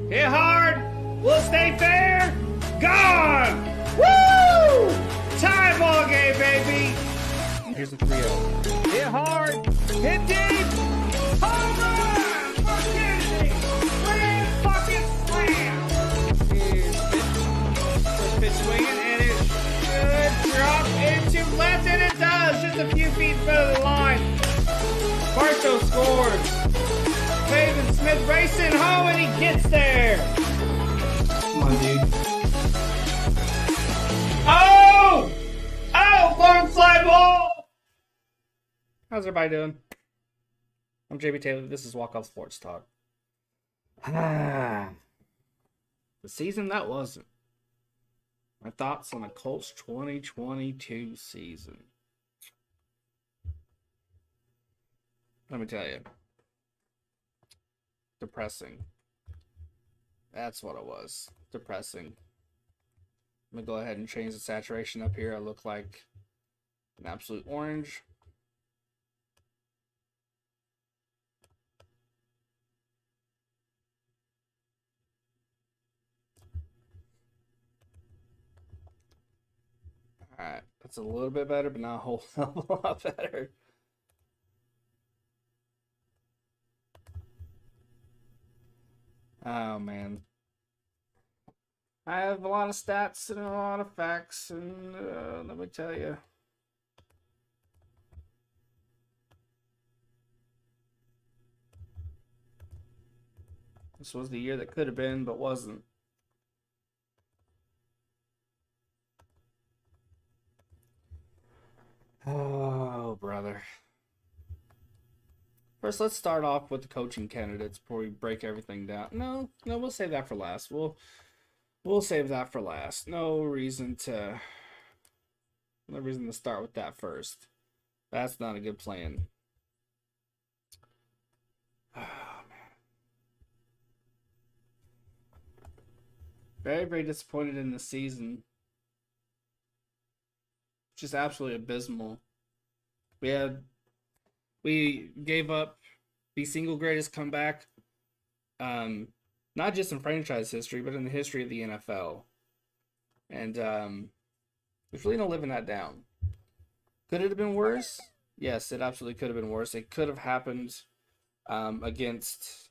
Hit hard. Will stay fair. Gone. Woo! Tie ball game, baby. Here's the 3-0. Hit hard. Hit deep. Home run for Kennedy. Grand fucking slam. Here's first pitch swinging, and it should drop into left, and it does. Just a few feet in front of the line. Bartow scores. Faven Smith racing home, and he gets there. Come on, dude. Oh! Oh, long fly ball! How's everybody doing? I'm JB Taylor. This is Walk Off Sports Talk. The season that wasn't. My thoughts on the Colts 2022 season. Let me tell you. Depressing. That's what it was. Depressing. I'm going to go ahead and change the saturation up here. I look like an absolute orange. Alright, that's a little bit better, but not a whole lot better. Oh, man. I have a lot of stats and a lot of facts, and let me tell you. This was the year that could have been, but wasn't. Oh, brother. First, let's start off with the coaching candidates before we break everything down. No, we'll save that for last. We'll save that for last. No reason to start with that first. That's not a good plan. Oh, man. Very, very disappointed in the season. Just absolutely abysmal. We gave up the single greatest comeback, not just in franchise history, but in the history of the NFL. And there's really no living that down. Could it have been worse? Yes, it absolutely could have been worse. It could have happened against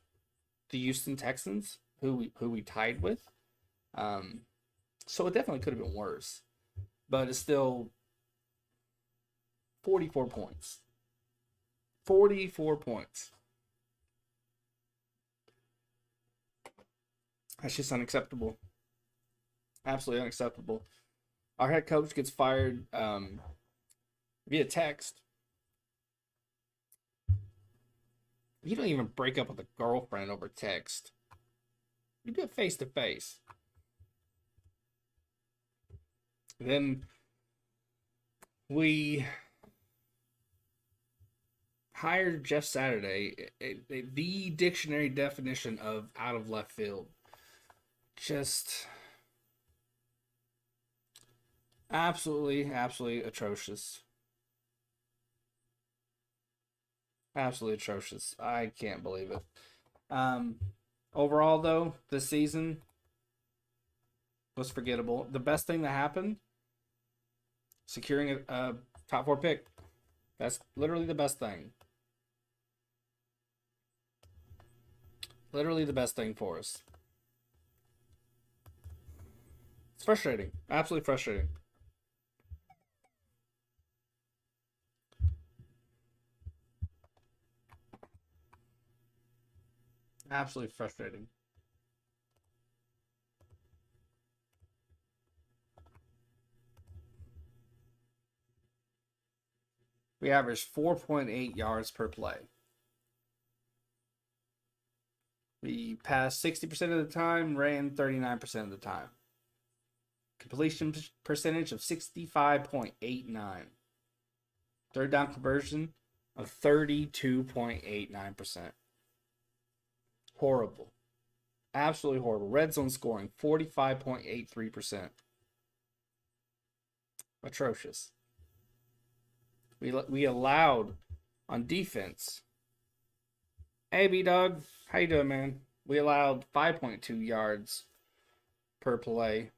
the Houston Texans, who we tied with. So it definitely could have been worse. But it's still 44 points. 44 points. That's just unacceptable. Absolutely unacceptable. Our head coach gets fired via text. You don't even break up with a girlfriend over text. You do it face to face. Then we hired Jeff Saturday, the dictionary definition of out of left field. Just absolutely atrocious. Absolutely atrocious. I can't believe it. Overall, though, this season was forgettable. The best thing that happened, securing a top 4 pick. That's literally the best thing. Literally the best thing for us. It's frustrating. Absolutely frustrating. Absolutely frustrating. We averaged 4.8 yards per play. We passed 60% of the time, ran 39% of the time. Completion percentage of 65.89. Third down conversion of 32.89%. Horrible. Absolutely horrible. Red zone scoring 45.83%. Atrocious. We allowed on defense. Hey, B-Dog. How you doing, man? We allowed 5.2 yards per play.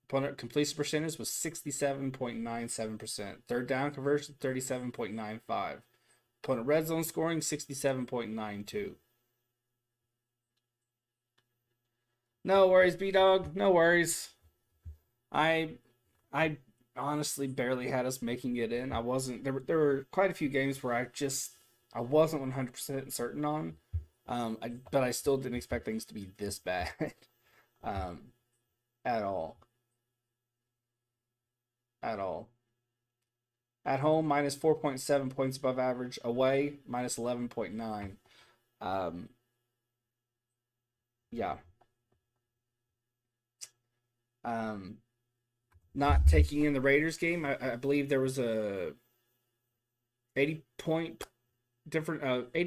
Opponent completion percentage was 67.97%. Third down conversion, 37.95. Opponent red zone scoring, 67.92. No worries, B-Dog. No worries. I honestly barely had us making it in. I wasn't there were quite a few games where I wasn't 100% certain on. But I still didn't expect things to be this bad. At all. At all. At home, minus 4.7 points above average. Away, minus 11.9. Yeah. Not taking in the Raiders game, I believe there was a 80 point differential.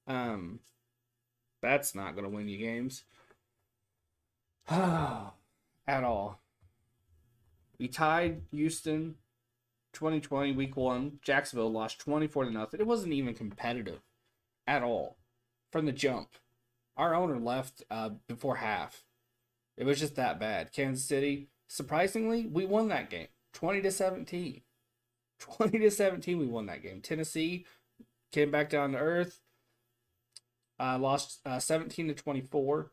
That's not going to win you games. At all. We tied Houston 2020 week 1. Jacksonville lost 24-0. It wasn't even competitive at all from the jump. Our owner left before half. It was just that bad. Kansas City, surprisingly, we won that game 20-17. 20-17 we won that game. Tennessee came back down to earth. Lost 17-24.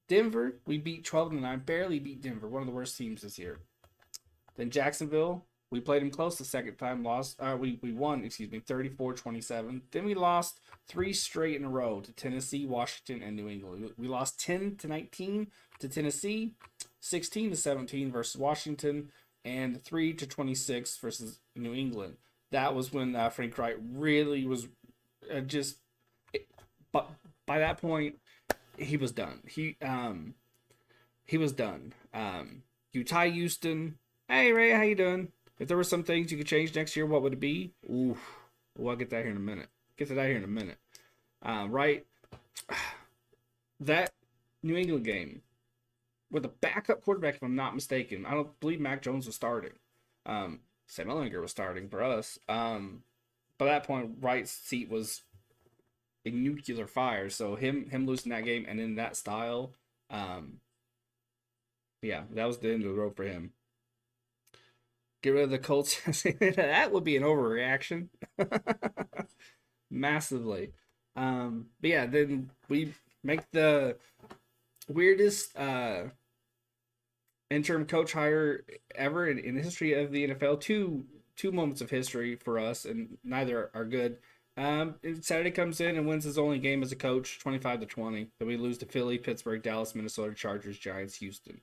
Denver, we beat 12-9. Barely beat Denver, one of the worst teams this year. Then Jacksonville, we played them close the second time. We won, 34-27. Then we lost 3 straight in a row to Tennessee, Washington, and New England. We lost 10-19 to Tennessee, 16-17 versus Washington, and 3-26 versus New England. That was when Frank Wright really was but by that point, he was done. He was done. You tie Houston. Hey Ray, how you doing? If there were some things you could change next year, what would it be? Oof. Well, I'll get that here in a minute. Right. That New England game with a backup quarterback, if I'm not mistaken. I don't believe Mac Jones was starting. Sam Ehlinger was starting for us. By that point, Wright's seat was in nuclear fire. So him losing that game and in that style, yeah, that was the end of the road for him. Get rid of the Colts. That would be an overreaction. Massively. But yeah, then we make the weirdest interim coach hire ever in the history of the NFL. Two moments of history for us, and neither are good. Saturday comes in and wins his only game as a coach, 25-20. Then we lose to Philly, Pittsburgh, Dallas, Minnesota, Chargers, Giants, Houston.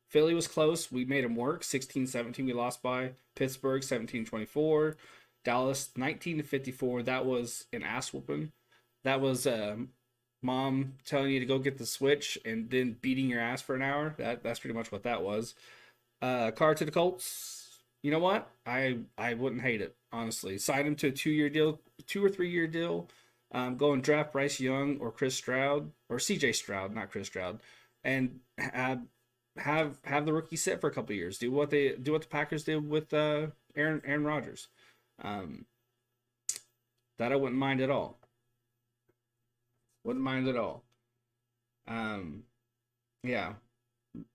Philly was close. We made them work. 16-17 we lost by. Pittsburgh 17-24. Dallas 19-54. That was an ass whooping. That was mom telling you to go get the switch and then beating your ass for an hour. That's pretty much what that was. Carr to the Colts. You know what? I wouldn't hate it, honestly. Sign him to a 2-year deal, 2 or 3 year deal. Go and draft Bryce Young or Chris Stroud or CJ Stroud, not Chris Stroud, and have the rookie sit for a couple of years. Do what the Packers did with Aaron Rodgers. That I wouldn't mind at all. Wouldn't mind at all. Yeah,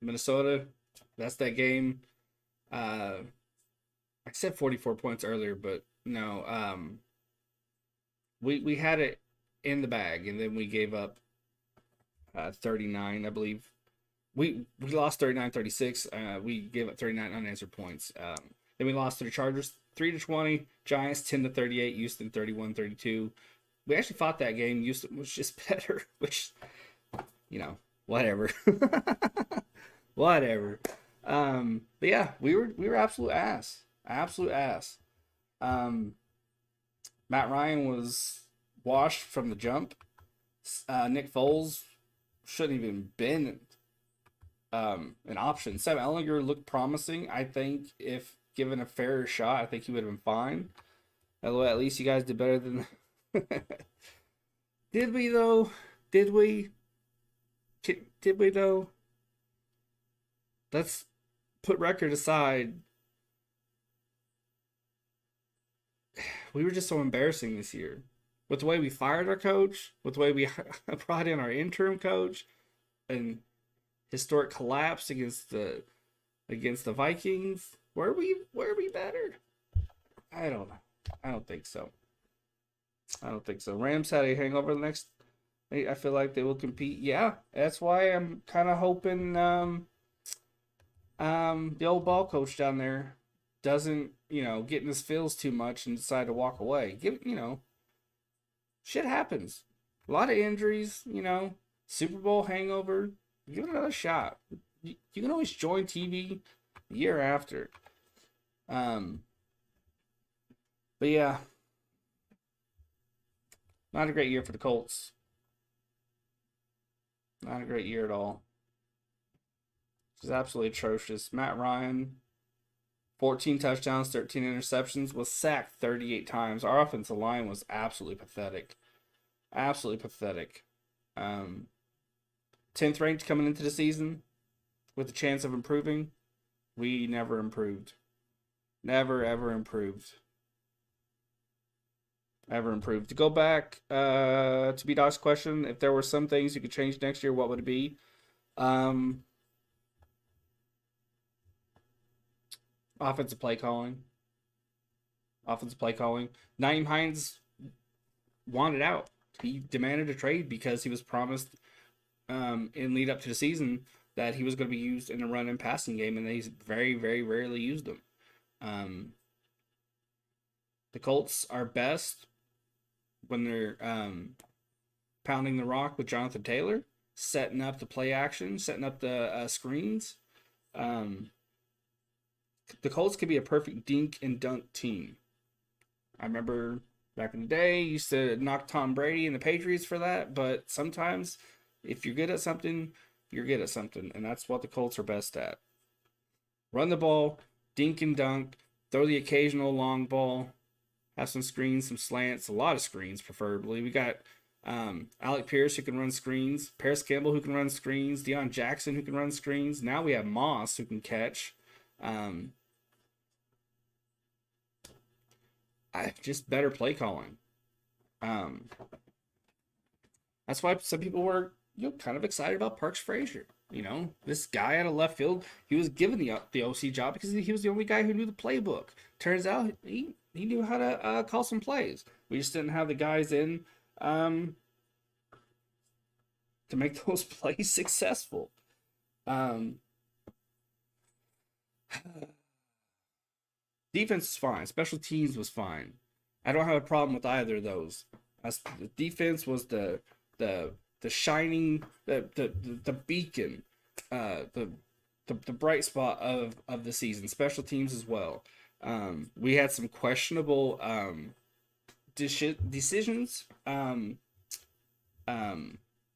Minnesota. That's that game. I said 44 points earlier, but no. We had it in the bag, and then we gave up 39, I believe. We lost 39-36. We gave up 39 unanswered points. Then we lost to the Chargers 3-20, Giants 10-38, Houston 31-32. We actually fought that game. Houston was just better, which, whatever. Whatever. But yeah, we were absolute ass. Absolute ass. Matt Ryan was washed from the jump. Nick Foles shouldn't even been an option. Sam Ehlinger looked promising. I think if given a fairer shot, I think he would have been fine. Although at least you guys did better than. Did we though? Did we though? Let's put record aside. We were just so embarrassing this year. with the way we fired our coach, with the way we brought in our interim coach, and historic collapse against the Vikings. Were we better? I don't know. I don't think so. I don't think so. Rams had a hangover the next. I feel like they will compete. Yeah, that's why I'm kind of hoping the old ball coach down there doesn't get in his feels too much and decide to walk away. Shit happens. A lot of injuries. Super Bowl hangover. Give it another shot. You can always join TV the year after. But yeah, not a great year for the Colts. Not a great year at all. It's absolutely atrocious. Matt Ryan, 14 touchdowns, 13 interceptions, was sacked 38 times. Our offensive line was absolutely pathetic. Absolutely pathetic. 10th ranked coming into the season with a chance of improving. We never improved. Never, ever improved. Ever improved. To go back to B-Doc's question, if there were some things you could change next year, what would it be? Offensive play calling. Naeem Hines wanted out. He demanded a trade because he was promised in lead up to the season that he was going to be used in a run and passing game, and they very, very rarely used him. The Colts are best when they're pounding the rock with Jonathan Taylor, setting up the play action, setting up the screens. The Colts could be a perfect dink and dunk team. I remember back in the day, used to knock Tom Brady and the Patriots for that, but sometimes if you're good at something, you're good at something, and that's what the Colts are best at. Run the ball, dink and dunk, throw the occasional long ball, have some screens, some slants, a lot of screens preferably. We got Alec Pierce who can run screens, Paris Campbell who can run screens, Deion Jackson who can run screens. Now we have Moss who can catch. Just better play calling. That's why some people were kind of excited about Parks Frazier. This guy out of left field, he was given the OC job because he was the only guy who knew the playbook. Turns out he knew how to call some plays. We just didn't have the guys in to make those plays successful. Defense is fine. Special teams was fine. I don't have a problem with either of those. The defense was the shining, the beacon, the bright spot of the season. Special teams as well. We had some questionable decisions to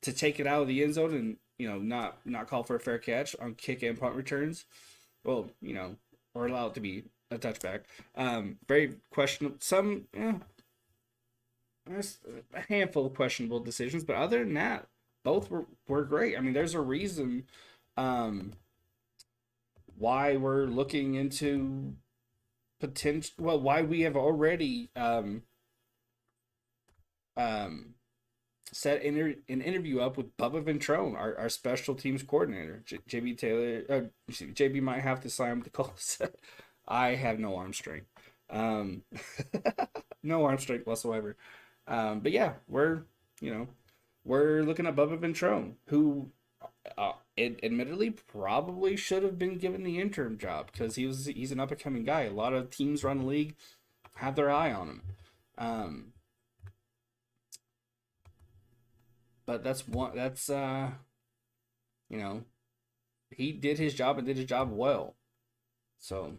take it out of the end zone and not call for a fair catch on kick and punt returns. Well, or allow it to be a touchback. Very questionable. Some, there's a handful of questionable decisions, but other than that, both were great. I mean, there's a reason why we're looking into potential. Well, why we have already set an interview up with Bubba Ventrone, our special teams coordinator. JB Taylor, JB might have to sign with the Colts. I have no arm strength. No arm strength whatsoever. But yeah, we're looking at Bubba Ventrone, who admittedly probably should have been given the interim job because he's an up and coming guy. A lot of teams around the league have their eye on him. But he did his job and did his job well. So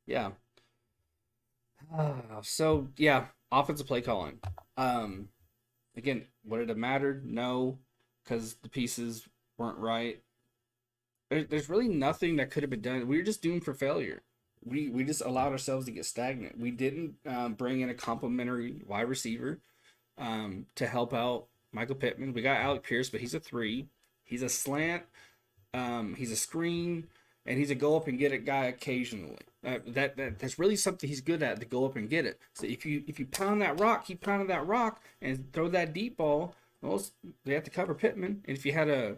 yeah. So yeah, offensive play calling. Again, would it have mattered? No, because the pieces weren't right. There's really nothing that could have been done. We were just doomed for failure. We just allowed ourselves to get stagnant. We didn't bring in a complimentary wide receiver to help out Michael Pittman. We got Alec Pierce, but he's a 3. He's a slant. He's a screen, and he's a go up and get it guy occasionally. That's really something he's good at, to go up and get it. So if you pound that rock, keep pounding that rock and throw that deep ball, well, they have to cover Pittman. And if you had a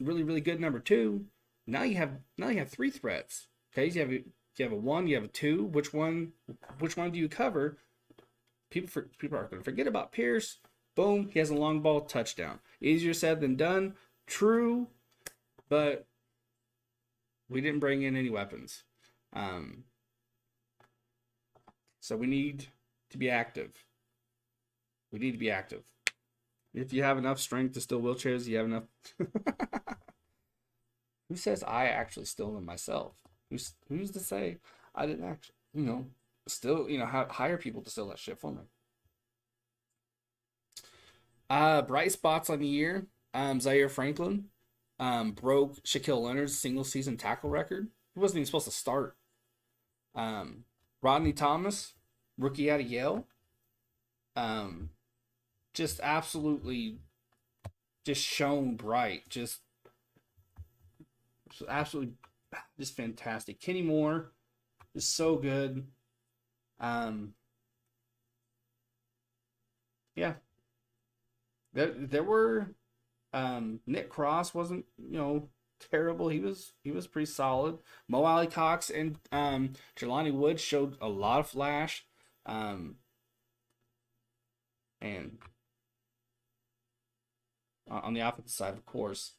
really really good number two, now you have three threats. Okay, you have a one, you have a two. Which one do you cover? People are going to forget about Pierce. Boom, he has a long ball, touchdown. Easier said than done. True, but we didn't bring in any weapons. So we need to be active. We need to be active. If you have enough strength to steal wheelchairs, you have enough. Who says I actually steal them myself? Who's to say I didn't actually, still, hire people to steal that shit for me? Bright spots on the year. Zaire Franklin broke Shaquille Leonard's single season tackle record. He wasn't even supposed to start. Rodney Thomas, rookie out of Yale. Just absolutely just shone bright. Just absolutely just fantastic. Kenny Moore is so good. Yeah. There were Nick Cross wasn't, terrible. He was pretty solid. Mo Alley Cox and Jelani Woods showed a lot of flash. And on the offensive side, of course,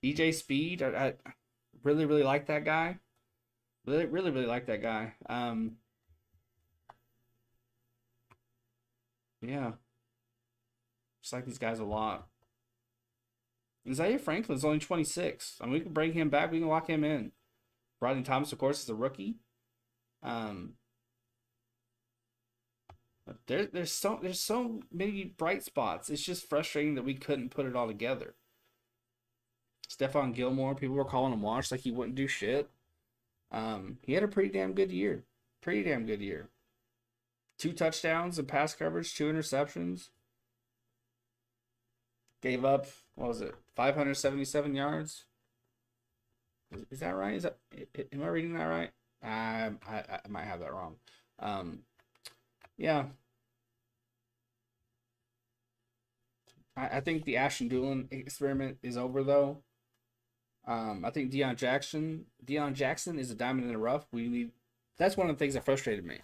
EJ Speed, I really really like that guy. Really really really like that guy. Yeah, just like these guys a lot. And Zaire Franklin's only 26. I mean, we can bring him back. We can lock him in. Rodney Thomas, of course, is a rookie. There's so many bright spots. It's just frustrating that we couldn't put it all together. Stephon Gilmore, people were calling him washed, like he wouldn't do shit. He had a pretty damn good year. 2 touchdowns in pass coverage, 2 interceptions. Gave up, 577 yards? Is that right? Am I reading that right? I might have that wrong. Yeah. I think the Ashton Doolin experiment is over, though. I think Deion Jackson is a diamond in the rough. That's one of the things that frustrated me.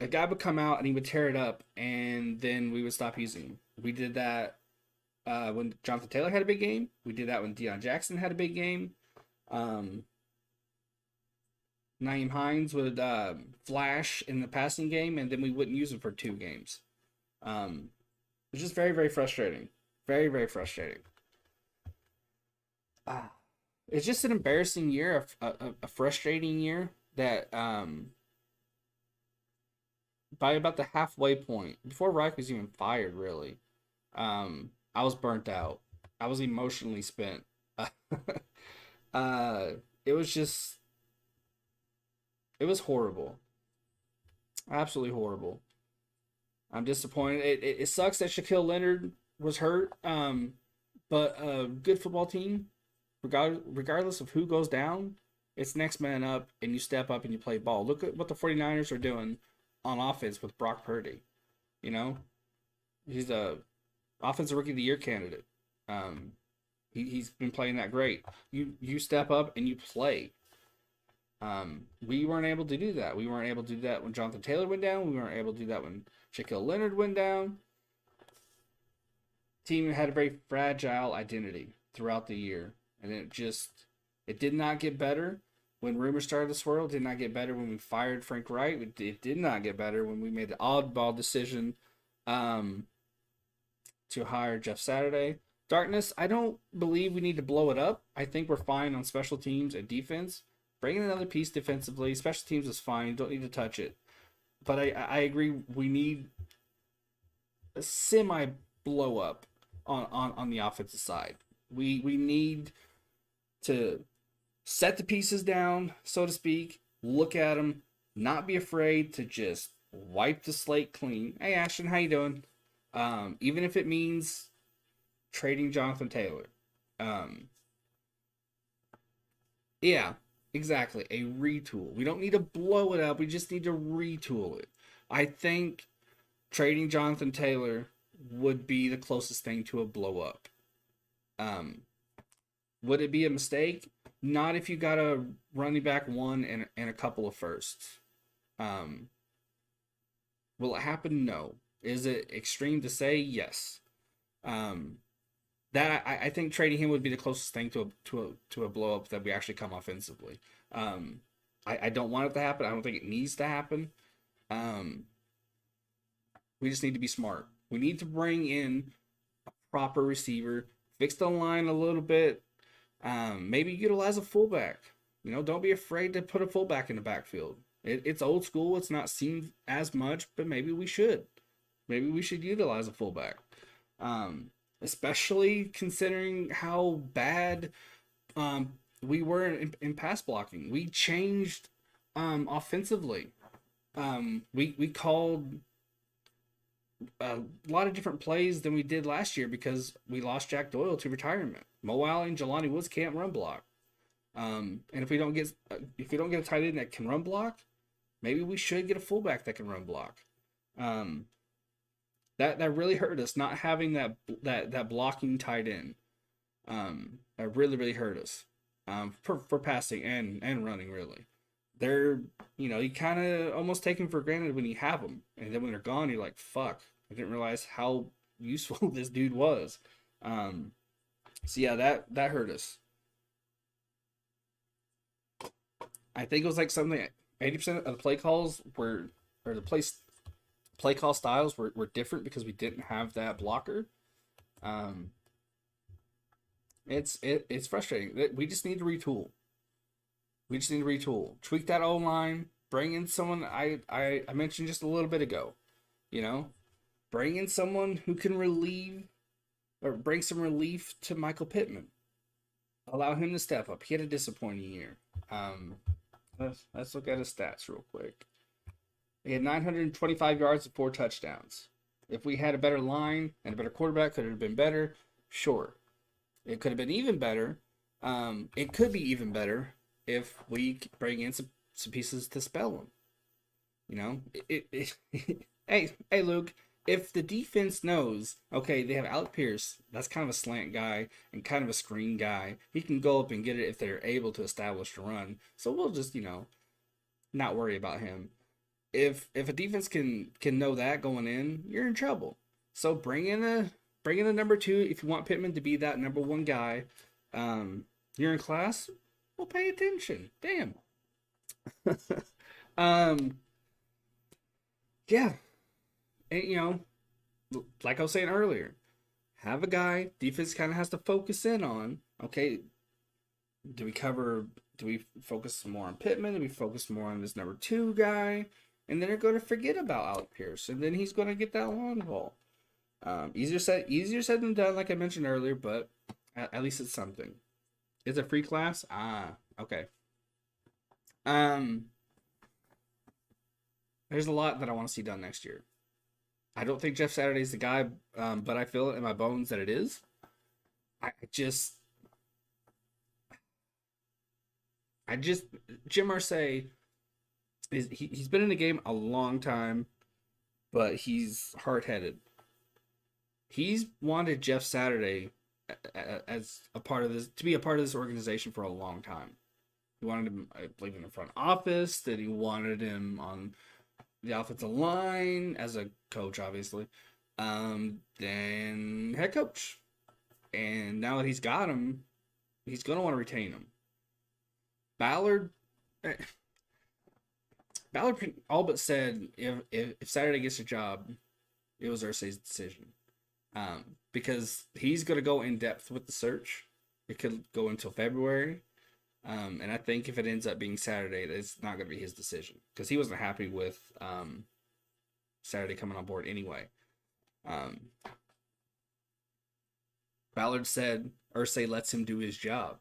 A guy would come out and he would tear it up, and then we would stop using him. We did that when Jonathan Taylor had a big game. We did that when Deion Jackson had a big game. Nyheim Hines would flash in the passing game, and then we wouldn't use him for 2 games. It's just very, very frustrating. Very, very frustrating. It's just an embarrassing year, a frustrating year that by about the halfway point, before Reich was even fired, really, I was burnt out. I was emotionally spent. It was horrible. Absolutely horrible. I'm disappointed. It sucks that Shaquille Leonard was hurt. But a good football team, regardless of who goes down, it's next man up, and you step up and you play ball. Look at what the 49ers are doing on offense with Brock Purdy. He's a offensive rookie of the year candidate. He's been playing that great. You step up and you play. We weren't able to do that. We weren't able to do that when Jonathan Taylor went down. We weren't able to do that when Shaquille Leonard went down. Team had a very fragile identity throughout the year, and it did not get better when rumors started to swirl. It did not get better when we fired Frank Wright. It did not get better when we made the oddball decision to hire Jeff Saturday. Darkness, I don't believe we need to blow it up. I think we're fine on special teams and defense. Bring in another piece defensively. Special teams is fine. Don't need to touch it. But I agree, we need a semi blow up on the offensive side. We need to set the pieces down, so to speak, look at them, not be afraid to just wipe the slate clean. Hey, Ashton, how you doing? Even if it means trading Jonathan Taylor. Yeah, exactly. A retool. We don't need to blow it up. We just need to retool it. I think trading Jonathan Taylor would be the closest thing to a blow up. Um, would it be a mistake? Not if you got a running back one and a couple of firsts. Um, will it happen? No. Is it extreme to say? Yes. Um, I think trading him would be the closest thing to a blow up that we actually come offensively. Um, I don't want it to happen. I don't think it needs to happen. Um, we just need to be smart. We need to bring in a proper receiver, fix the line a little bit. Maybe utilize a fullback. You know, don't be afraid to put a fullback in the backfield. It's old school. It's not seen as much, but maybe we should. Maybe we should utilize a fullback. Especially considering how bad we were in pass blocking. We changed offensively. We called a lot of different plays than we did last year because we lost Jack Doyle to retirement. Mo Alley and Jelani Woods can't run block. And if we don't get a tight end that can run block, maybe we should get a fullback that can run block. That really hurt us not having that blocking tight end. That really hurt us. For passing and running really. They're you kind of almost take them for granted when you have them, and then when they're gone, you're like, fuck, I didn't realize how useful this dude was. So yeah, that hurt us. I think it was like something 80% of the play calls were, or the play call styles were different because we didn't have that blocker. Um, it's frustrating. We just need to retool. We just need to retool, tweak that O line, bring in someone I mentioned just a little bit ago. You know, bring in someone who can relieve or bring some relief to Michael Pittman. Allow him to step up. He had a disappointing year. Let's look at his stats real quick. He had 925 yards and 4 touchdowns. If we had a better line and a better quarterback, could it have been better? Sure. It could have been even better. It could be even better if we bring in some pieces to spell them. You know, hey Luke, if the defense knows, okay, they have Alec Pierce, that's kind of a slant guy and kind of a screen guy. He can go up and get it if they're able to establish the run. So we'll just, not worry about him. If a defense can know that going in, you're in trouble. So bring in a number 2 if you want Pittman to be that number 1 guy. You're in class, well, pay attention. Damn. Yeah. And, like I was saying earlier, have a guy defense kind of has to focus in on. Okay, do we focus more on Pittman? Do we focus more on this number 2 guy? And then they're going to forget about Alec Pierce, and then he's going to get that long ball. Easier said than done, like I mentioned earlier, but at least it's something. It's a free class? Okay. There's a lot that I want to see done next year. I don't think Jeff Saturday's the guy, but I feel it in my bones that it is. Jim Irsay he's been in the game a long time, but he's hard-headed. He's wanted Jeff Saturday as a part of this, to be a part of this organization for a long time. He wanted him, I believe, in the front office. That he wanted him on the offensive line as a coach, obviously. Then head coach, and now that he's got him, he's gonna want to retain him. Ballard all but said if Saturday gets a job, it was Irsay's decision. Because he's going to go in depth with the search. It could go until February. And I think if it ends up being Saturday, it's not going to be his decision. Because he wasn't happy with Saturday coming on board anyway. Ballard said Irsay lets him do his job.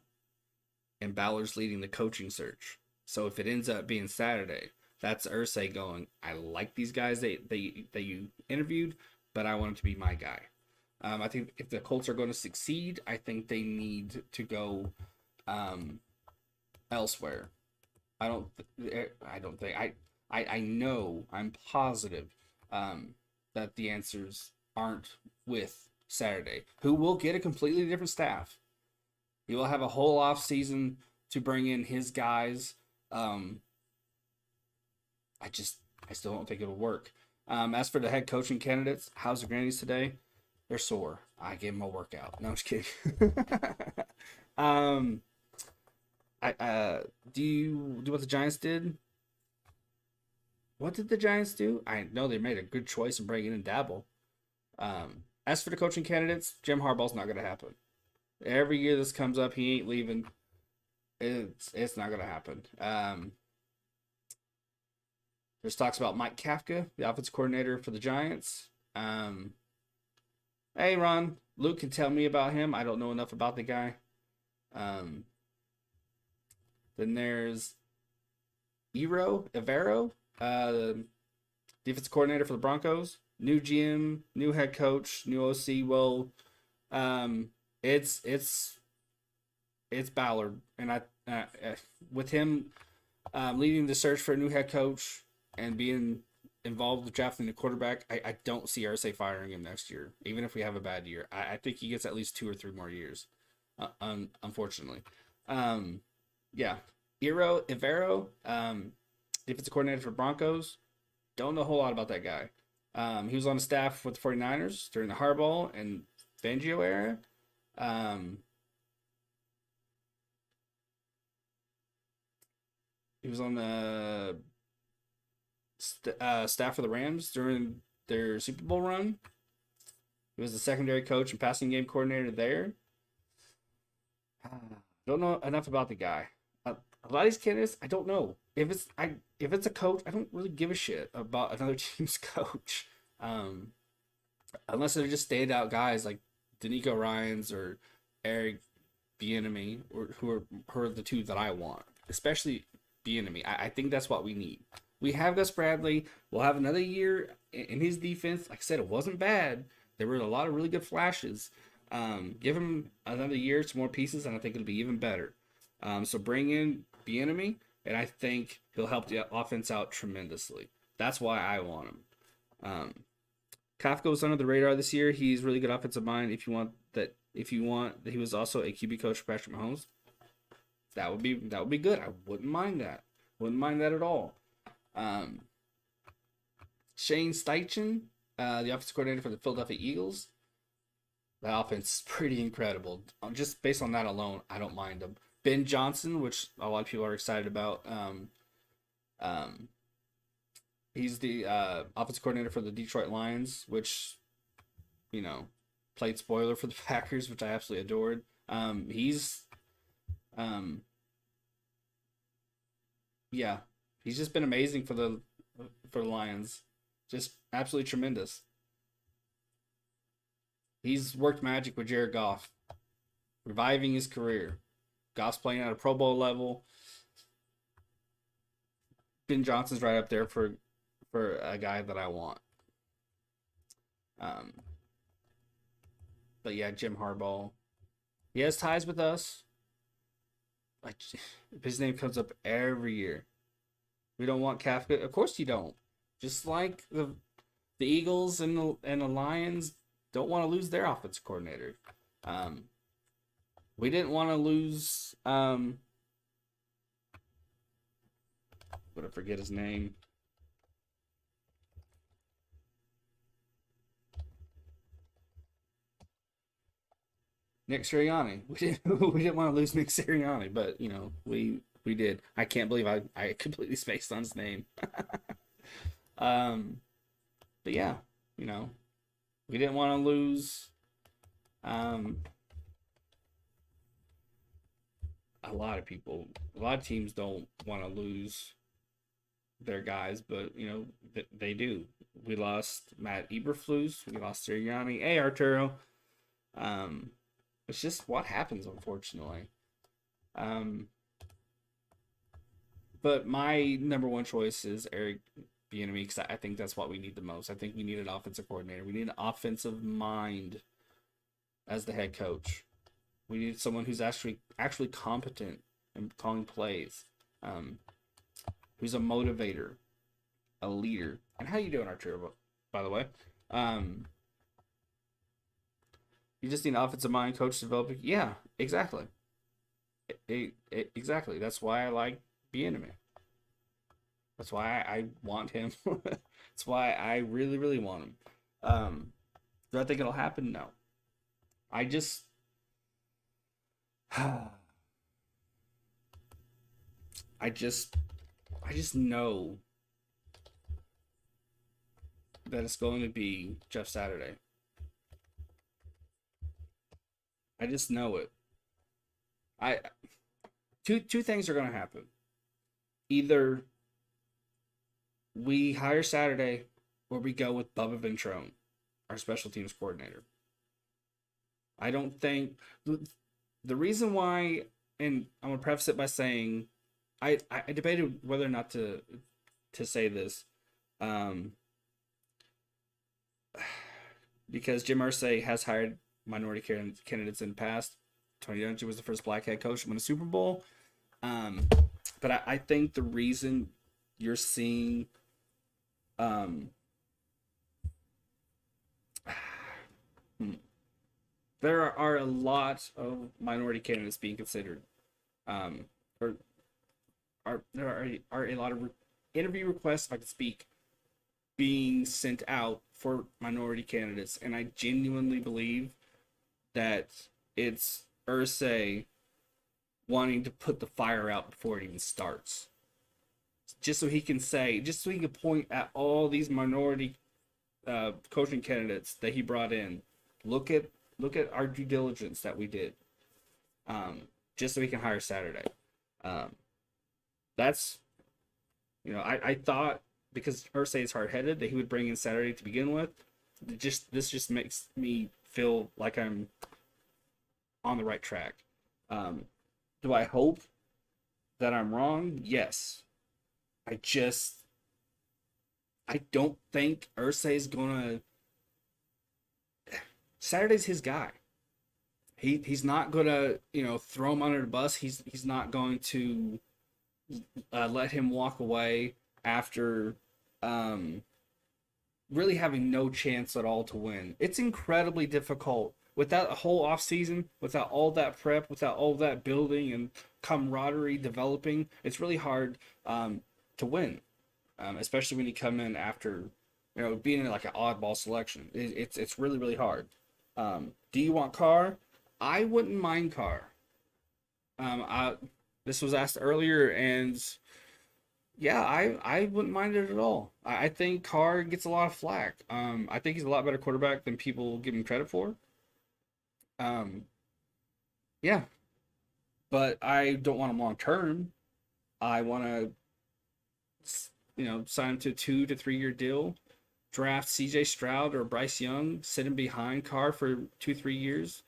And Ballard's leading the coaching search. So if it ends up being Saturday, that's Irsay going, I like these guys that you interviewed, but I want him to be my guy. I think if the Colts are going to succeed, I think they need to go a elsewhere. I don't think I know I'm positive that the answers aren't with Saturday, who will get a completely different staff. He will have a whole off season to bring in his guys. Um, I still don't think it'll work. As for the head coaching candidates, how's the Grannies today? They're sore. I gave them a workout. No, I'm just kidding. um, I do you do what the Giants did? What did the Giants do? I know they made a good choice in bringing in Dabble. As for the coaching candidates, Jim Harbaugh's not going to happen. Every year this comes up, he ain't leaving. It's not going to happen. There's talks about Mike Kafka, the offensive coordinator for the Giants. Hey, Ron, Luke can tell me about him. I don't know enough about the guy. Um, then there's Evero, defensive coordinator for the Broncos. New GM, new head coach, new OC. Well, it's Ballard, and with him leading the search for a new head coach and being involved with drafting the quarterback, I don't see RSA firing him next year, even if we have a bad year. I think he gets at least 2 or 3 more years, unfortunately. Yeah. Evero, defensive coordinator for Broncos. Don't know a whole lot about that guy. He was on the staff with the 49ers during the Harbaugh and Fangio era. He was on the staff for the Rams during their Super Bowl run. He was the secondary coach and passing game coordinator there. Don't know enough about the guy. A lot of these candidates, I don't know. If it's a coach, I don't really give a shit about another team's coach, unless they're just standout guys like D'Amico Ryans or Eric Bieniemy, or who are the two that I want, especially Bieniemy. I think that's what we need. We have Gus Bradley. We'll have another year in his defense. Like I said, it wasn't bad. There were a lot of really good flashes. Give him another year, some more pieces, and I think it'll be even better. So bring in Bieniemy, and I think he'll help the offense out tremendously. That's why I want him. Kafka was under the radar this year. He's really good offensive mind. If you want that, he was also a QB coach for Patrick Mahomes. That would be good. I wouldn't mind that. Wouldn't mind that at all. Shane Steichen, the offensive coordinator for the Philadelphia Eagles. The offense is pretty incredible. Just based on that alone, I don't mind him. Ben Johnson, which a lot of people are excited about. He's the offensive coordinator for the Detroit Lions, which, played spoiler for the Packers, which I absolutely adored. He's just been amazing for the Lions. Just absolutely tremendous. He's worked magic with Jared Goff, reviving his career. Goff's playing at a Pro Bowl level. Ben Johnson's right up there for a guy that I want. But yeah, Jim Harbaugh. He has ties with us. His name comes up every year. We don't want Kafka. Of course you don't. Just like the Eagles and the Lions don't want to lose their offensive coordinator. We didn't want to lose. I'm gonna forget his name. Nick Sirianni. We didn't want to lose Nick Sirianni, but we did. I can't believe I completely spaced on his name. But yeah, we didn't want to lose a lot of people. A lot of teams don't want to lose their guys, but they do. We lost Matt Eberflus. We lost Sirianni. Hey, Arturo. It's just what happens, unfortunately. But my number one choice is Eric Bieniemy, because I think that's what we need the most. I think we need an offensive coordinator. We need an offensive mind as the head coach. We need someone who's actually competent and calling plays. Who's a motivator, a leader. And how you doing, Arturo, by the way? You just need an offensive mind coach developing. Yeah, exactly. Exactly. That's why I like Bieniemy. That's why I want him. That's why I really, really want him. Do I think it'll happen? No. I just, I just, I just know that it's going to be Jeff Saturday. I just know it. I two things are going to happen. Either we hire Saturday or we go with Bubba Ventrone, our special teams coordinator. I don't think the reason why, and I'm gonna preface it by saying, I debated whether or not to say this, because Jim Irsay has hired minority candidates in the past. Tony Dungy was the first black head coach to win a Super Bowl, but I think the reason you're seeing there are a lot of minority candidates being considered, or there are a lot of interview requests, if I could speak, being sent out for minority candidates, and I genuinely believe that it's Irsay wanting to put the fire out before it even starts, just so he can point at all these minority coaching candidates that he brought in. Look at our due diligence that we did, just so he can hire Saturday. That's, I thought, because Irsay is hard-headed, that he would bring in Saturday to begin with. This just makes me feel like I'm on the right track. Do I hope that I'm wrong? Yes. I don't think Irsay's gonna. Saturday's his guy. He's not gonna throw him under the bus. He's not going to let him walk away after really having no chance at all to win. It's incredibly difficult without a whole off season, without all that prep, without all that building and camaraderie developing. It's really hard to win, especially when you come in after being in like an oddball selection. It's really, really hard. Do you want Carr? I wouldn't mind Carr. This was asked earlier, and yeah, I wouldn't mind it at all. I think Carr gets a lot of flack. I think he's a lot better quarterback than people give him credit for. Yeah, but I don't want him long term. I want to, sign him to a 2 to 3 year deal. Draft C.J. Stroud or Bryce Young, sit him behind Carr for 2-3 years.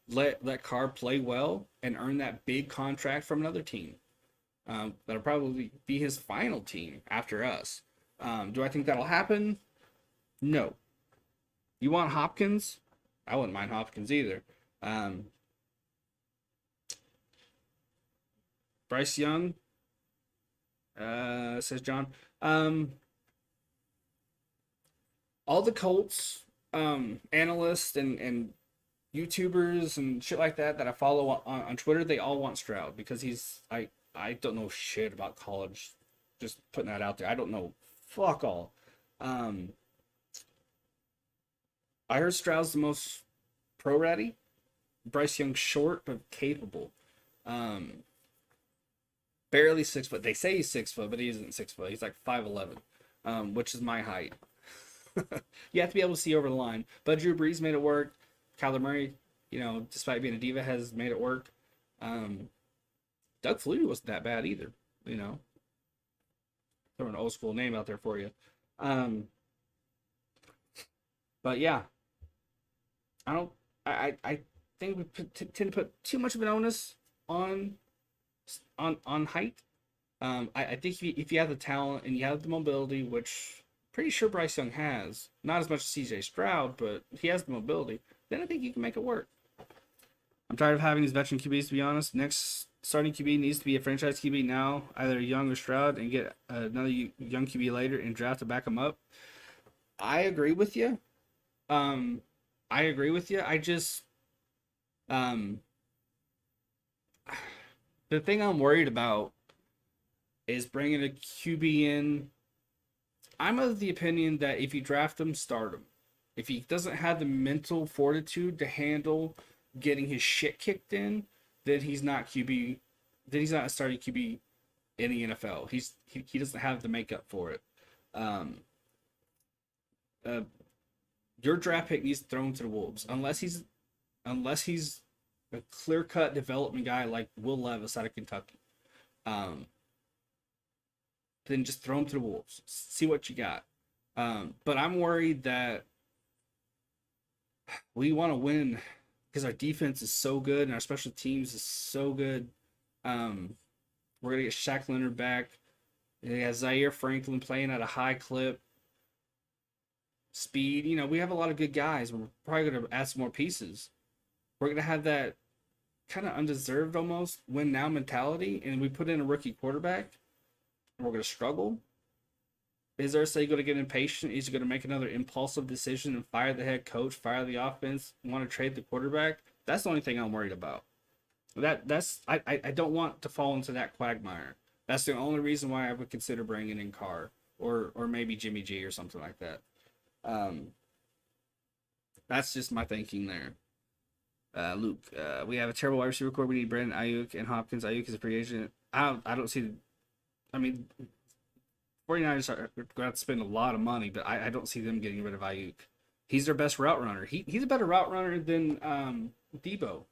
Let Carr play well and earn that big contract from another team. That'll probably be his final team after us. Do I think that'll happen? No. You want Hopkins? I wouldn't mind Hopkins either. Bryce Young, says John. All the Colts analysts and YouTubers and shit like that I follow on Twitter, they all want Stroud because I don't know shit about college. Just putting that out there. I don't know fuck all. I heard Stroud's the most pro ready. Bryce Young's short but capable. Barely 6 foot. They say he's 6 foot, but he isn't 6 foot. He's like 5'11", which is my height. You have to be able to see over the line. But Drew Brees made it work. Kyler Murray, despite being a diva, has made it work. Doug Flutie wasn't that bad either. Throw an old school name out there for you. But yeah, I think we tend to put too much of an onus on height. I think if you have the talent and you have the mobility, which pretty sure Bryce Young has, not as much as CJ Stroud, but he has the mobility, then I think you can make it work. I'm tired of having these veteran QBs, to be honest. Next starting QB needs to be a franchise QB now, either Young or Stroud, and get another young QB later and draft to back him up. I agree with you. Um, I agree with you. I just um, the thing I'm worried about is bringing a QB in. I'm of the opinion that if you draft him, start him. If he doesn't have the mental fortitude to handle getting his shit kicked in, then he's not QB. Then he's not a starting QB in the NFL. He doesn't have the makeup for it. Um, uh, your draft pick needs thrown to the wolves unless he's a clear cut development guy like Will Levis out of Kentucky. Um, then just throw him to the wolves. See what you got. But I'm worried that we want to win because our defense is so good and our special teams is so good. We're gonna get Shaq Leonard back. We got Zaire Franklin playing at a high clip. Speed, we have a lot of good guys. We're probably gonna add some more pieces. We're gonna have that kind of undeserved almost win now mentality, and we put in a rookie quarterback, and we're gonna struggle. Is Irsay going to get impatient? Is he going to make another impulsive decision and fire the head coach, fire the offense, want to trade the quarterback? That's the only thing I'm worried about. I don't want to fall into that quagmire. That's the only reason why I would consider bringing in Carr or maybe Jimmy G or something like that. That's just my thinking there. Luke, we have a terrible wide receiver core. We need Brandon Ayuk and Hopkins. Ayuk is a free agent. I don't see. I mean, 49ers are going to spend a lot of money, but I don't see them getting rid of Ayuk. He's their best route runner. He's a better route runner than Debo.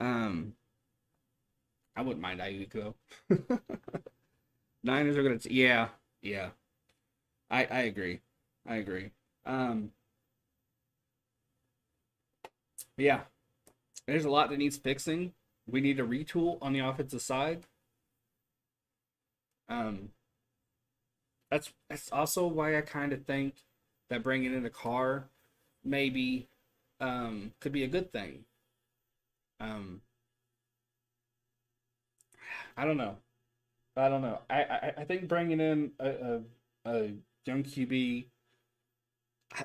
I wouldn't mind Ayuk though. Niners are going to yeah. I agree. Yeah. There's a lot that needs fixing. We need a retool on the offensive side. That's also why I kind of think that bringing in a car maybe could be a good thing. I don't know. I think bringing in a young QB,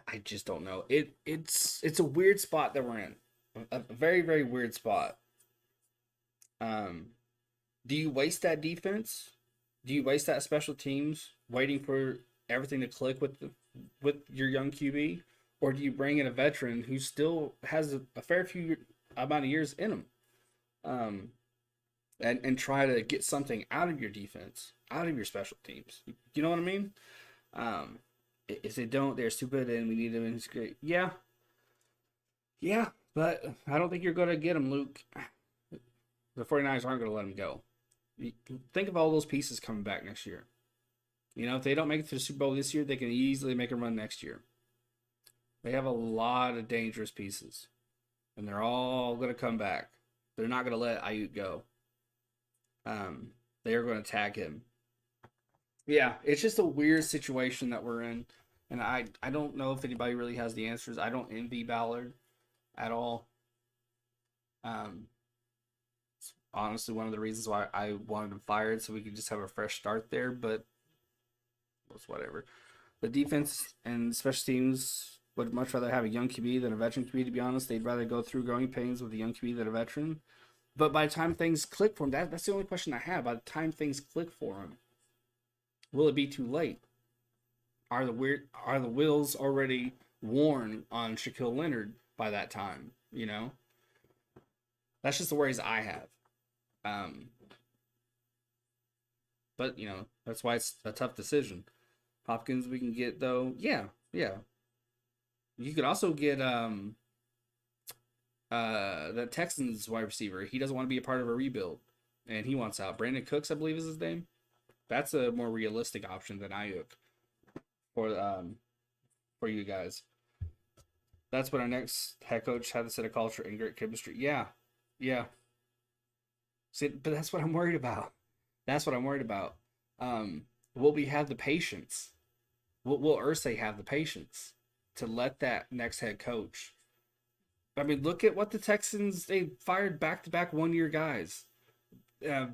I just don't know. It's a weird spot that we're in. A very, very weird spot. Do you waste that defense? Do you waste that special teams waiting for everything to click with your young QB, or do you bring in a veteran who still has a fair few amount of years in him, and try to get something out of your defense, out of your special teams? You know what I mean? If they don't, they're stupid, and we need them in his great. Yeah, but I don't think you're going to get him, Luke. The 49ers aren't going to let him go. Think of all those pieces coming back next year. If they don't make it to the Super Bowl this year, they can easily make a run next year. They have a lot of dangerous pieces, and they're all going to come back. They're not going to let Ayuk go. They are going to tag him. Yeah, it's just a weird situation that we're in, and I don't know if anybody really has the answers. I don't envy Ballard at all. It's honestly one of the reasons why I wanted him fired, so we could just have a fresh start there, but it's whatever. The defense and special teams would much rather have a young QB than a veteran QB, to be honest. They'd rather go through growing pains with a young QB than a veteran. But by the time things click for him, that's the only question I have. By the time things click for him, will it be too late? Are the wheels already worn on Shaquille Leonard by that time? That's just the worries I have. But that's why it's a tough decision. Hopkins we can get though. Yeah. You could also get the Texans wide receiver. He doesn't want to be a part of a rebuild, and he wants out. Brandon Cooks, I believe, is his name. That's a more realistic option than Ayuk for you guys. That's what our next head coach had to set a culture and great chemistry. Yeah. See, but that's what I'm worried about. Will we have the patience? Will Irsay have the patience to let that next head coach I mean, look at what the Texans, they fired back-to-back one-year guys. Uh,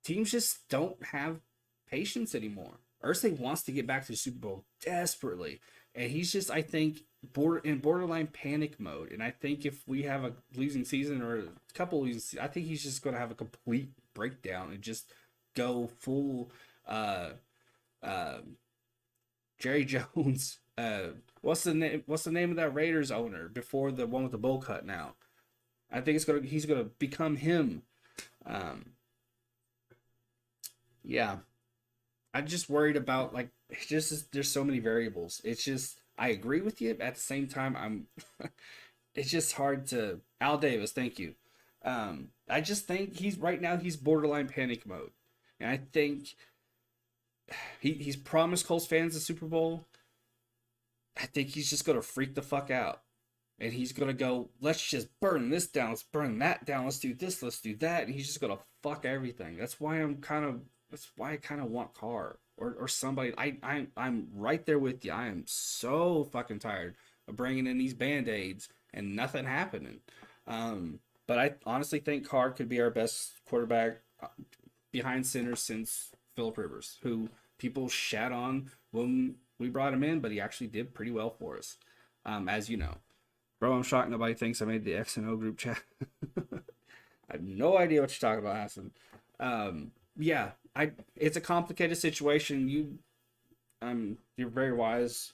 Teams just don't have patience anymore. Irsay wants to get back to the Super Bowl desperately, and he's just, I think, in borderline panic mode. And I think if we have a losing season or a couple losing seasons, I think he's just going to have a complete breakdown and just go full Jerry Jones. What's the name? What's the name of that Raiders owner before the one with the bowl cut? Now, I think he's gonna become him. Yeah, I'm just worried about, like, it's just there's so many variables. It's just, I agree with you, but at the same time I'm it's just hard to. Al Davis, thank you. I just think he's borderline panic mode, and I think he's promised Colts fans the Super Bowl. I think he's just gonna freak the fuck out, and he's gonna go, let's just burn this down, let's burn that down, let's do this, let's do that, and he's just gonna fuck everything. That's why I kind of want Carr or somebody. I'm right there with you. I am so fucking tired of bringing in these band-aids and nothing happening. But I honestly think Carr could be our best quarterback behind center since Phillip Rivers, who people shat on when we brought him in, but he actually did pretty well for us, as you know. Bro, I'm shocked nobody thinks I made the X and O group chat. I have no idea what you're talking about, Hassan. Yeah, it's a complicated situation. You're very wise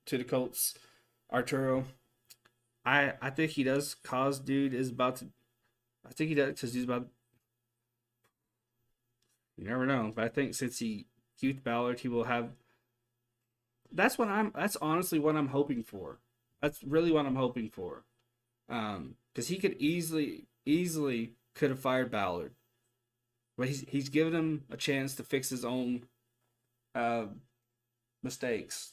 to the Colts, Arturo. I think he does cause dude is about to. I think he does because he's about. You never know, but I think since he Keith Ballard, he will have. That's honestly what I'm hoping for. That's really what I'm hoping for. Because he could easily could have fired Ballard, but he's given him a chance to fix his own mistakes.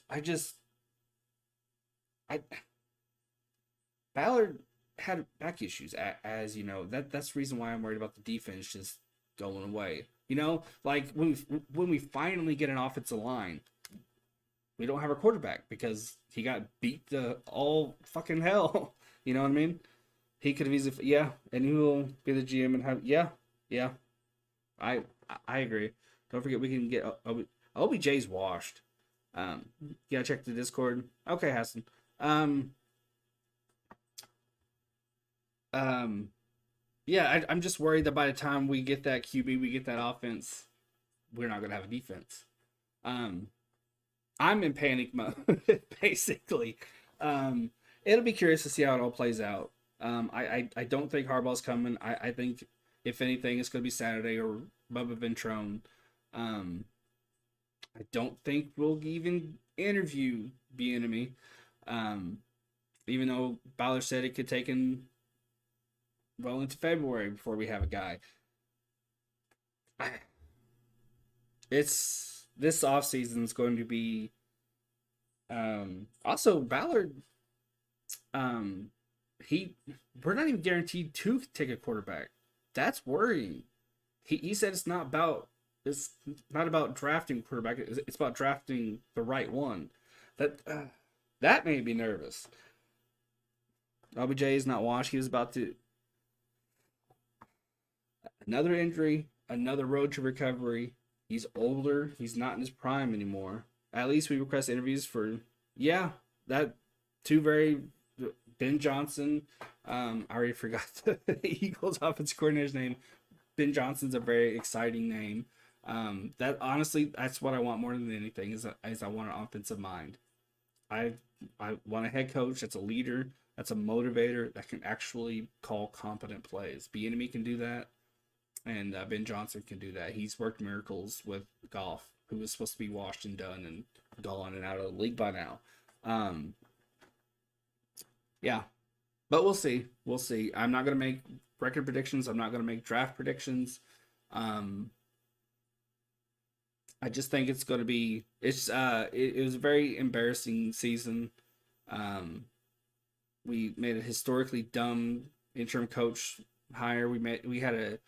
Ballard had back issues, as you know. That's the reason why I'm worried about the defense just going away. You know, like when we finally get an offensive line, we don't have a quarterback because he got beat to all fucking hell. You know what I mean? He could have easily, and he will be the GM and have, yeah. I agree. Don't forget we can get OBJ's washed. Yeah, check the Discord. Okay, Hassan. Yeah, I'm just worried that by the time we get that QB, we get that offense, we're not gonna have a defense. I'm in panic mode, basically. It'll be curious to see how it all plays out. I don't think Harbaugh's coming. I think if anything, it's gonna be Saturday or Bubba Ventrone. I don't think we'll even interview Bieniemy. Even though Ballard said it could take him well into February before we have a guy. This offseason is going to be also Ballard. We're not even guaranteed to take a quarterback. That's worrying. He said it's not about drafting quarterback. It's about drafting the right one. That made me nervous. OBJ is not washed. He was about to. Another injury, another road to recovery. He's older. He's not in his prime anymore. At least we request interviews for, that two very, Ben Johnson. I already forgot the Eagles offensive coordinator's name. Ben Johnson's a very exciting name. That honestly, that's what I want more than anything is I want an offensive mind. I want a head coach that's a leader, that's a motivator, that can actually call competent plays. Bieniemy can do that. And Ben Johnson can do that. He's worked miracles with Goff, who was supposed to be washed and done and gone and out of the league by now. But we'll see. We'll see. I'm not going to make record predictions. I'm not going to make draft predictions. I just think it's going to be. It was a very embarrassing season. We made a historically dumb interim coach hire. We had a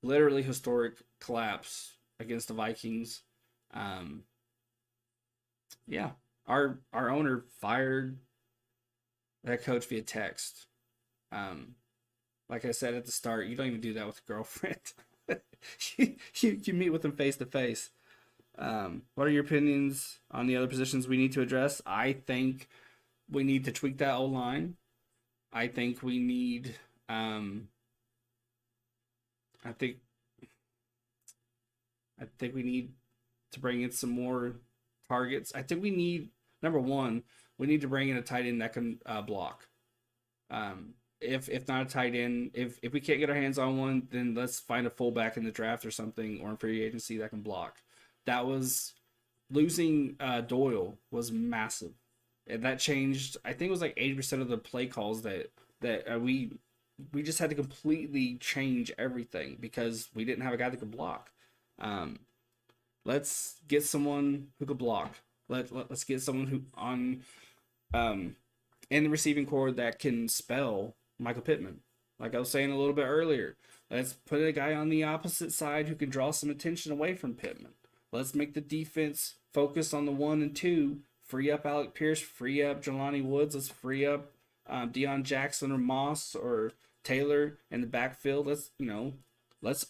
literally historic collapse against the Vikings. our owner fired that coach via text. Um, like I said at the start, you don't even do that with a girlfriend. you meet with them face to face. What are your opinions on the other positions we need to address? I think we need to tweak that O line. I think we need. I think. I think we need to bring in some more targets. I think we need number one. We need to bring in a tight end that can block. If not a tight end, if we can't get our hands on one, then let's find a fullback in the draft or something, or in free agency that can block. That was losing Doyle was massive, and that changed. I think it was like 80% of the play calls that we just had to completely change everything because we didn't have a guy that could block. Let's get someone who could block. Let's get someone who on in the receiving core that can spell Michael Pittman. Like I was saying a little bit earlier, let's put a guy on the opposite side who can draw some attention away from Pittman. Let's make the defense focus on the 1 and 2. Free up Alec Pierce. Free up Jelani Woods. Let's free up Deion Jackson or Moss or Taylor in the backfield. Let's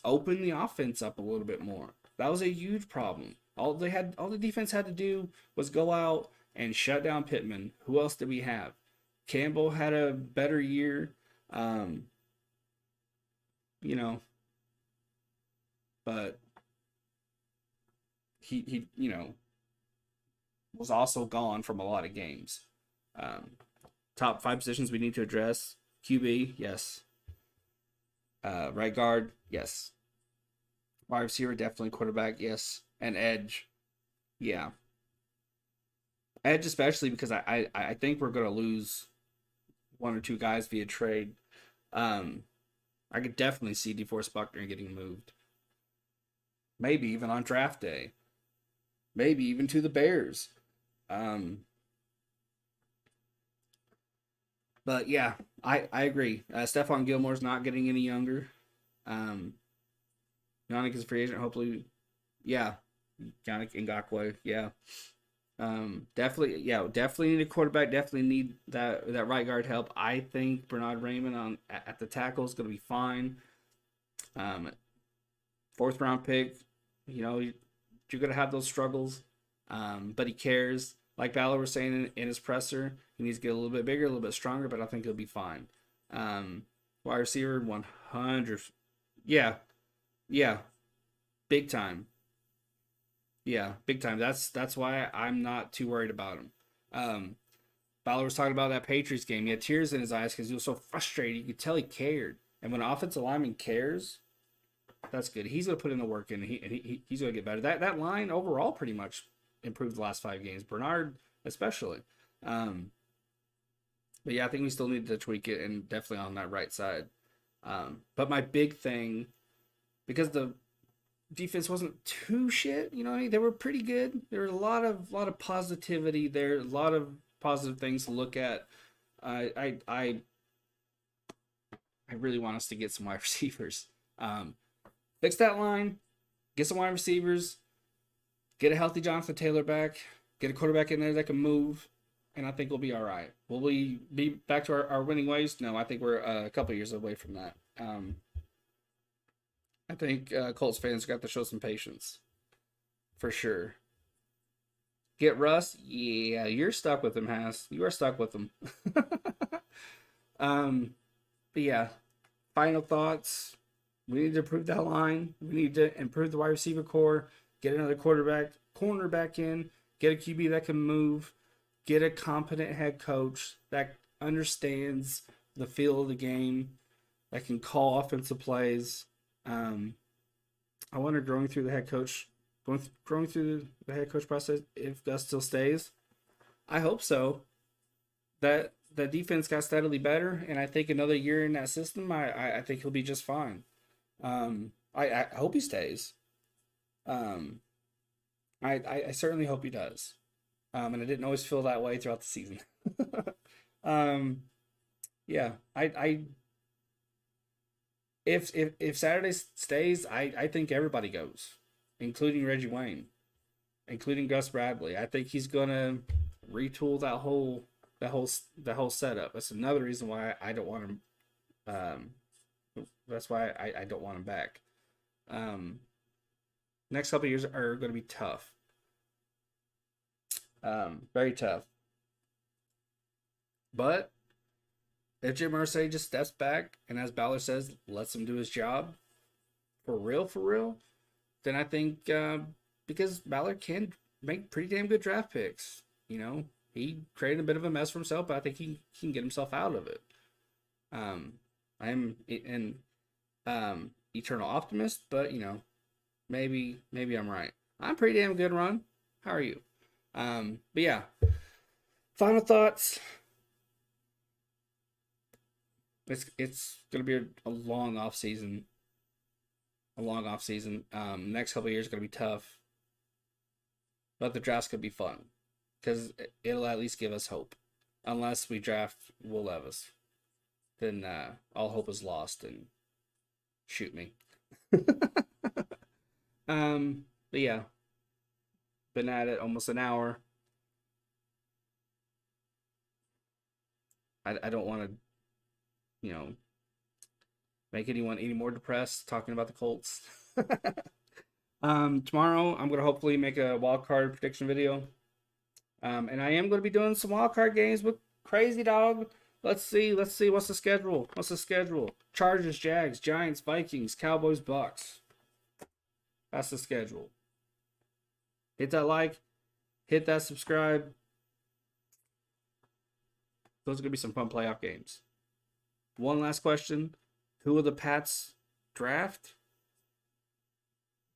open the offense up a little bit more. That was a huge problem. All the defense had to do was go out and shut down Pittman. Who else did we have? Campbell had a better year. But he was also gone from a lot of games. Top 5 positions we need to address: QB, yes. Right guard, yes. Wide receiver, definitely. Quarterback, yes. And edge, yeah. Edge especially because I think we're gonna lose 1 or 2 guys via trade. I could definitely see DeForest Buckner getting moved. Maybe even on draft day. Maybe even to the Bears. But yeah, I agree. Stephon Gilmore's not getting any younger. Yannick is a free agent, hopefully. Yeah. Yannick Ngakoue, yeah. Definitely need a quarterback. Definitely need that right guard help. I think Bernard Raymond at the tackle is going to be fine. 4th round pick, you're going to have those struggles, but he cares. Like Ballard was saying in his presser, he needs to get a little bit bigger, a little bit stronger, but I think he'll be fine. Wide receiver, 100. Yeah, big time. Yeah, big time. That's why I'm not too worried about him. Ballard was talking about that Patriots game. He had tears in his eyes because he was so frustrated. You could tell he cared. And when an offensive lineman cares, that's good. He's going to put in the work, and he's going to get better. That line overall pretty much improved the last 5 games. Bernard especially. But yeah, I think we still need to tweak it, and definitely on that right side. But my big thing, because the defense wasn't too shit, they were pretty good. There was a lot of positivity there, a lot of positive things to look at. I really want us to get some wide receivers. Fix that line, get some wide receivers, get a healthy Jonathan Taylor back, get a quarterback in there that can move, and I think we'll be all right. Will we be back to our winning ways? No, I think we're a couple years away from that. I think Colts fans got to show some patience, for sure. Get Russ? Yeah, you're stuck with him, Haas. You are stuck with him. But yeah, final thoughts. We need to improve that line. We need to improve the wide receiver core. Get another cornerback in. Get a QB that can move. Get a competent head coach that understands the feel of the game, that can call offensive plays. I wonder, going through the head coach process, if Gus still stays. I hope so. That the defense got steadily better, and I think another year in that system, I think he'll be just fine. I hope he stays. I certainly hope he does. And I didn't always feel that way throughout the season. Yeah, if Saturday stays, I think everybody goes, including Reggie Wayne, including Gus Bradley. I think he's gonna retool that whole setup. That's another reason why I don't want him. That's why I don't want him back. Next couple of years are going to be tough. Very tough. But if Jim Irsay just steps back and, as Balor says, lets him do his job for real, then I think because Balor can make pretty damn good draft picks. You know, he created a bit of a mess for himself, but I think he can get himself out of it. I'm an eternal optimist, but you know, maybe I'm right. I'm pretty damn good, Ron. How are you? But yeah, final thoughts. It's gonna be a long off season. Next couple of years is gonna be tough, but the draft's gonna be fun because it'll at least give us hope. Unless we draft Will Levis, then all hope is lost and shoot me. But yeah, been at it almost an hour. I don't want to, you know, make anyone any more depressed talking about the Colts. Tomorrow I'm gonna hopefully make a wild card prediction video. And I am gonna be doing some wild card games with Crazy Dog. Let's see what's the schedule. Chargers, Jags, Giants, Vikings, Cowboys, Bucks. That's the schedule. Hit that like, hit that subscribe. Those are gonna be some fun playoff games. One last question. Who will the Pats draft?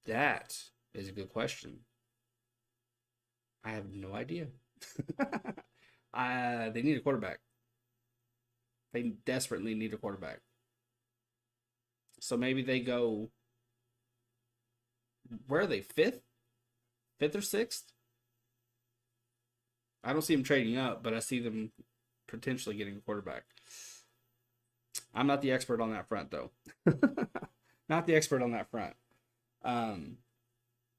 That is a good question. I have no idea. They need a quarterback. They desperately need a quarterback. So maybe they go... Where are they? Fifth or sixth? I don't see them trading up, but I see them potentially getting a quarterback. I'm not the expert on that front, though. Not the expert on that front. But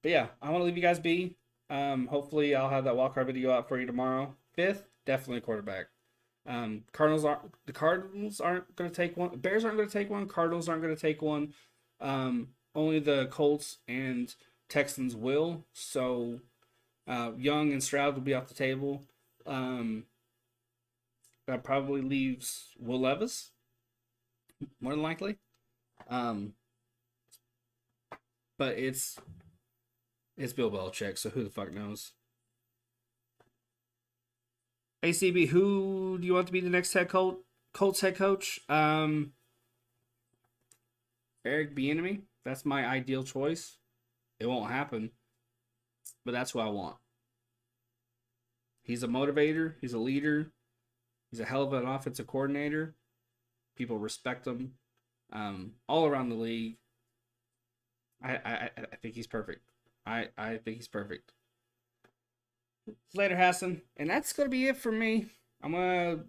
yeah, I want to leave you guys be. Hopefully, I'll have that wildcard video out for you tomorrow. Fifth, definitely a quarterback. The Cardinals aren't going to take one. Bears aren't going to take one. Cardinals aren't going to take one. Only the Colts and Texans will. So Young and Stroud will be off the table. That probably leaves Will Levis, more than likely. But it's Bill Belichick, so who the fuck knows? ACB, who do you want to be the next Colts head coach? Eric Bieniemy. That's my ideal choice. It won't happen, but that's who I want. He's a motivator. He's a leader. He's a hell of an offensive coordinator. People respect him. All around the league. I think he's perfect. I think he's perfect. Later, Hassan. And that's going to be it for me. I'm going to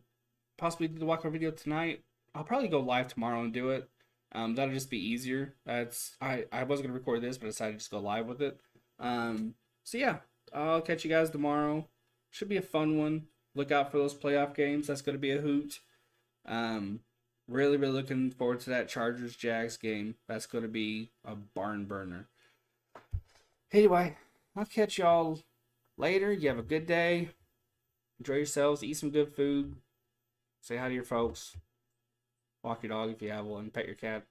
possibly do the walkout video tonight. I'll probably go live tomorrow and do it. That'll just be easier. I was going to record this, but I decided to just go live with it. So yeah, I'll catch you guys tomorrow. Should be a fun one. Look out for those playoff games. That's going to be a hoot. Really looking forward to that Chargers-Jags game. That's going to be a barn burner. Anyway, I'll catch y'all later. You have a good day. Enjoy yourselves. Eat some good food. Say hi to your folks. Walk your dog if you have one. Pet your cat.